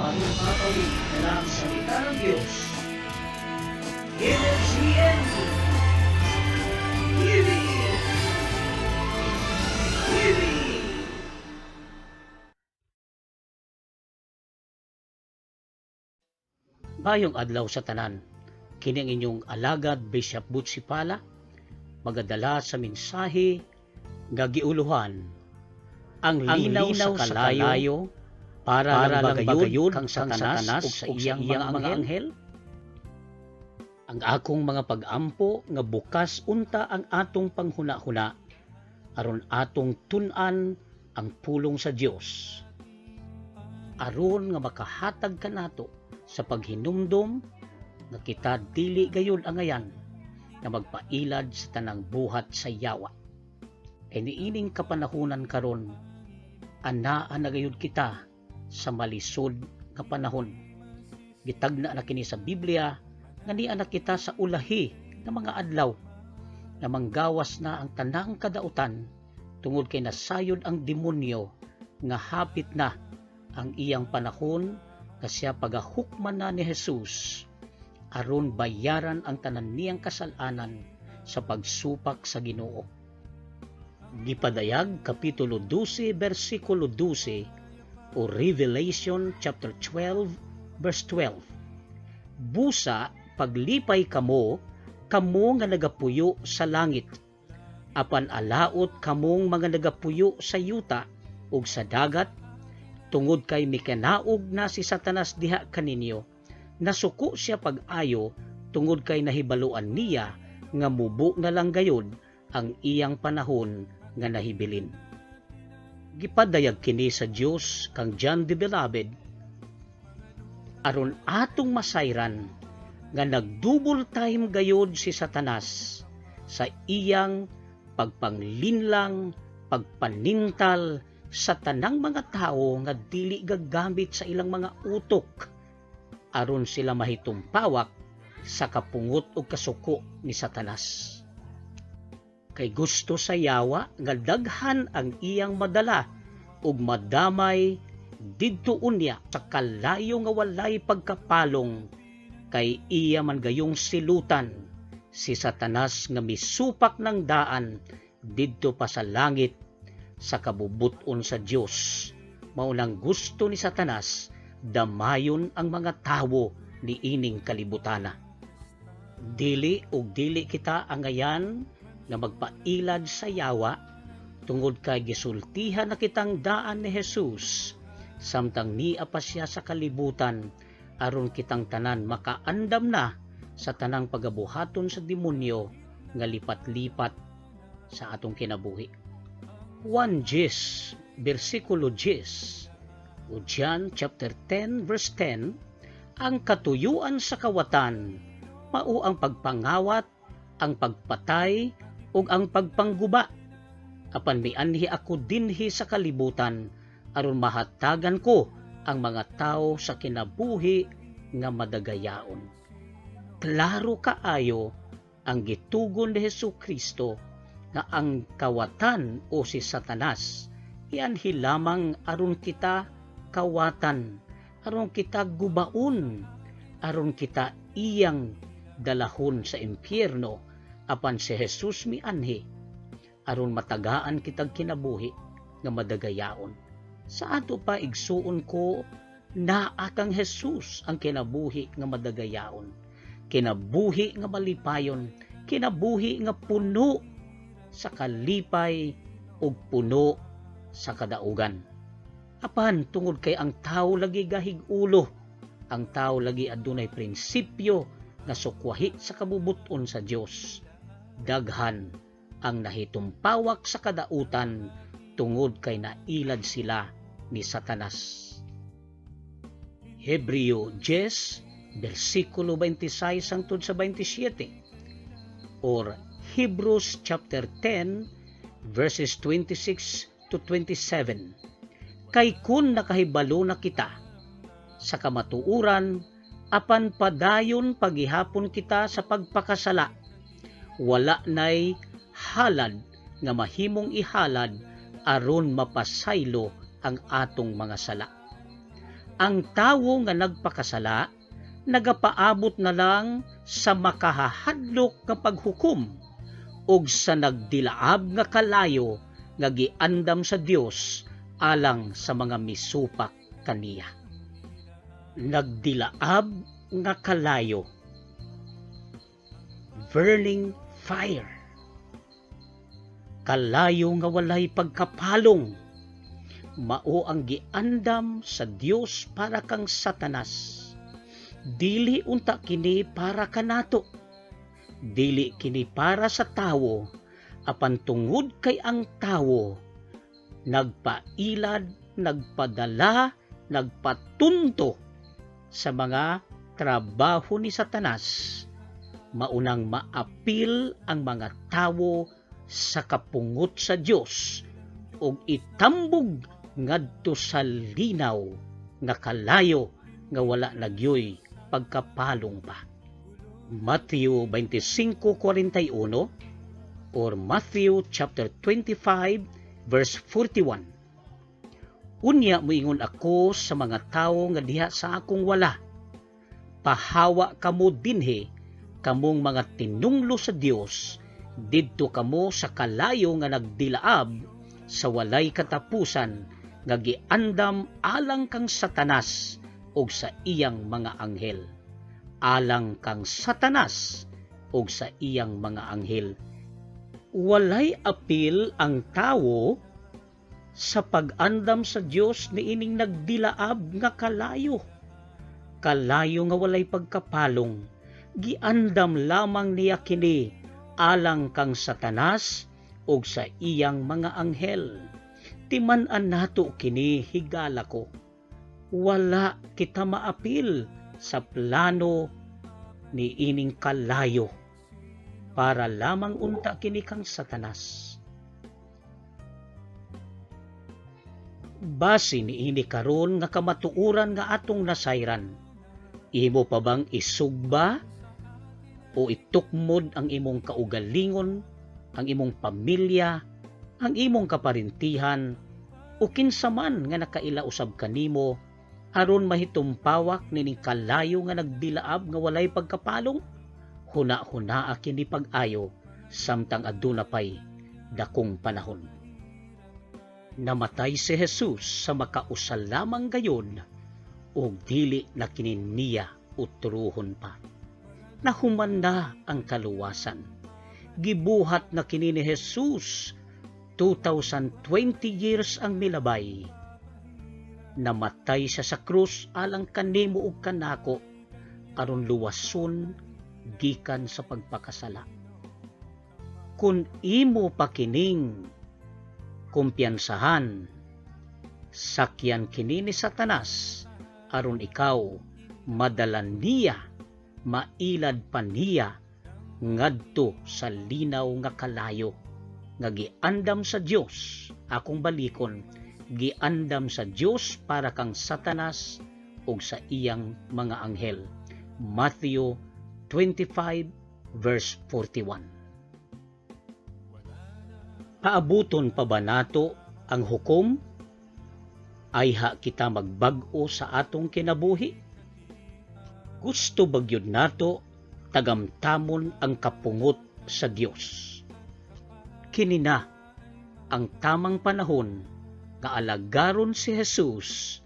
bagong kakawin na lang salita ng Diyos. MCNT TV! TV! Mayong adlaw sa tanan, kini ang inyong alagad Bishop Butsi Pala, magadala sa mensahe nga giuluhan ang linaw sa kalayo para lang bagayod kang Satanas ug sa iyang mga anghel. Ang akong mga pag-ampo nga bukas unta ang atong panghuna-huna aron atong tun-an ang pulong sa Dios, aron nga makahatag kanato sa paghinumdom nga kita dili gayud angayan nga magpailad sa tanang buhat sa yawa. Iniining kapanahunan karon, anaa na gayud kita sa malisod nga panahon. Gitagna na kini sa Biblia nga niya na kita sa ulahi nga mga adlaw na manggawas na ang tanang kadautan tungod kay nasayod ang demonyo nga hapit na ang iyang panahon nga siya pagahukman na ni Jesus aron bayaran ang tanan niyang kasalanan sa pagsupak sa Ginoo. Gipadayag kapitulo 12 bersikulo 12 o Revelation chapter 12 verse 12. Busa paglipay kamo nga nagapuyo sa langit, apan alaot kamong mga nagapuyo sa yuta ug sa dagat, tungod kay mikanaog na si Satanas diha kaninyo, nasuko siya pag-ayo tungod kay nahibaluan niya nga mubo na lang gayod ang iyang panahon nga nahibilin. Gipadayag kini sa Dios kang John the Beloved aron atong masayran nga nag-double time gayod si Satanas sa iyang pagpanglinlang, pagpanintal sa tanang mga tao nga dili gagamit sa ilang mga utok aron sila mahitumpawak sa kapungot o kasuko ni Satanas. Kay gusto sa yawa nga daghan ang iyang madala ug madamay didto unya sa kalayo nga walay pagkapalong, kay iya man gayong silutan si Satanas nga misupak ng daan didto pa sa langit sa kabubuton sa Dios. Mao nang gusto ni Satanas damayon ang mga tawo ni ining kalibutana. Dili kita angayan nga magpailad sa yawa tungod kay gisultihan na kitang daan ni Jesus samtang niya pa siya sa kalibutan aron kitang tanan makaandam na sa tanang pagabuhaton sa demonyo nga lipat-lipat sa atong kinabuhi. 1 Jes bersikulo 10 o John chapter 10 verse 10, ang katuyuan sa kawatan mao ang pagpangawat, ang pagpatay ug ang pagpangguba. Apan mianhi ako dinhi sa kalibutan aron mahatagan ko ang mga tao sa kinabuhi nga madagayaon. Klaro kaayo ang gitugon ni Hesukristo nga ang kawatan o si Satanas ianhi lamang aron kita kawatan, aron kita gubaon, aron kita iyang dalahon sa impyerno. Apan si Jesus mianhi aron matagaan kitag kinabuhi nga madagayaon. Sa ato pa igsuon ko, naa kang Jesus ang kinabuhi nga madagayaon, kinabuhi nga malipayon, kinabuhi nga puno sa kalipay ug puno sa kadaugan. Apan tungod kay ang tao lagi gahig-ulo, ang tao lagi adunay prinsipyo nga sukwahi sa kabubuton sa Dios, daghan ang nahitumpawak sa kadautan tungod kay nailad sila ni Satanas. Hebreo 10 bersikulo 26 hangtod sa 27 or Hebrews chapter 10 verses 26 to 27. Kay kun nakahibalo na kita sa kamatuuran apan padayon paghihapon kita sa pagpakasala, wala nay halad nga mahimong ihalad aron mapasaylo ang atong mga sala. Ang tawo nga nagpakasala, nagapaabot na lang sa makahahadlok nga paghukom ug sa nagdilaab nga kalayo nga giandam sa Dios alang sa mga misupak kaniya. Nagdilaab nga kalayo, burning fire. Kalayo nga walay pagkapalong, mao ang giandam sa Dios para kang Satanas. Dili unta kini para kanato, dili kini para sa tawo, apan tungod kay ang tawo nagpailad, nagpadala, nagpatunto sa mga trabaho ni Satanas, maunang maapil ang mga tawo sa kapungot sa Dios ug itambog ngadto sa linaw nga kalayo nga wala nagyoy pagkapalong pa. Matthew 25:41 or Matthew chapter 25 verse 41. Unya moingon ako sa mga tawo nga diha sa akong wala, pahawa kamo dinhi, kamong mga tinunglo sa Dios, didto kamo sa kalayo nga nagdilaab sa walay katapusan nga giandam alang kang Satanas ug sa iyang mga anghel. Alang kang Satanas ug sa iyang mga anghel. Walay apil ang tawo sa pag-andam sa Dios niining nagdilaab nga kalayo. Kalayo nga walay pagkapalong, giandam lamang niya kini alang kang Satanas ug sa iyang mga anghel. Timan-an nato kini, higala ko. Wala kita maapil sa plano ni ining kalayo para lamang unta kini kang Satanas. Base ni ini karon nga kamatuoran nga atong nasayran, imo pa bang isugba o itukmod ang imong kaugalingon, ang imong pamilya, ang imong kaparintihan, o kinsa man nga nakaila usab kanimo aron mahitumpawak nining kalayo nga nagdilaab nga walay pagkapalong? Huna-hunaa kini pag-ayo samtang aduna pay dakong panahon. Namatay si Jesus sa makausal lamang gayon ug dili na kini niya utruhon pa. Nahuman na ang kaluwasan. Gibuhat na kini ni Jesus 2020 years ang milabay. Namatay siya sa krus alang kanimo ug kanako aron luwason gikan sa pagpakasala. Kun imo pa kining kumpiyansahan, sakyan kini ni Satanas aron ikaw madalan niya, mailad pa niya ngadto sa linaw nga kalayo nga giandam sa Dios. Akong balikon, giandam sa Dios para kang Satanas ug sa iyang mga anghel. Matthew 25 verse 41. Paabuton pa ba nato ang hukom? Ayha kita magbag-o sa atong kinabuhi? Gusto bagyod nato tagamtamon ang kapungot sa Dios. Kini na ang tamang panahon nga alagaron si Jesus,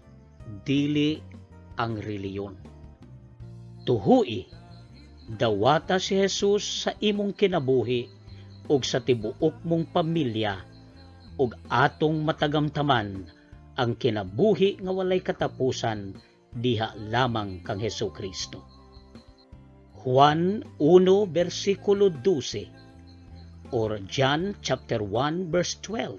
dili ang reliyon. Tuhui, dawata si Jesus sa imong kinabuhi ug sa tibuok mong pamilya ug atong matagamtaman ang kinabuhi nga walay katapusan diha lamang kang Hesukristo. Juan 1 versikulo 12 or John chapter 1 verse 12.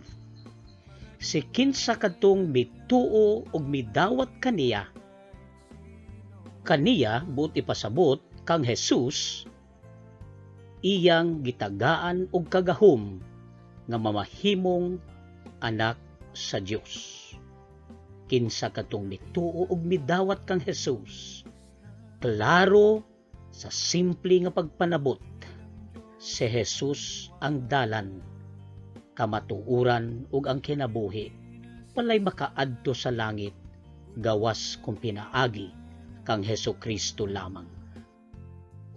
Si kinsa kadtong mituo ug midawat kaniya buot ipasabot kang Jesus, iyang gitagaan og kagahom nga mamahimong anak sa Dios. Kinsa kadtong mituo ug midawat kang Jesus, klaro sa simple nga pagpanabot, si Jesus ang dalan, kamatuoran ug ang kinabuhi. Walay makaadto sa langit gawas kung pinaagi kang Heso Kristo lamang.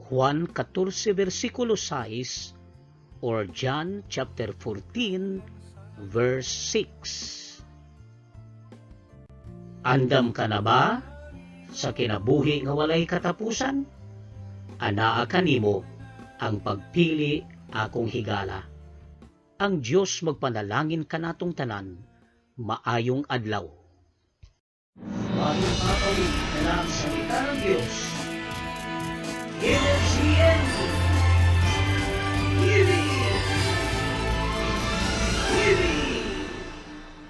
Juan 14 versikulo 6 or John chapter 14 verse 6. Andam ka na ba sa kinabuhi nga walay katapusan? Anaa kanimo ang pagpili akong higala. Ang Diyos magpanalangin kanatong tanan, maayong adlaw. Maayong kapawid na lang salita ng Diyos. MFCN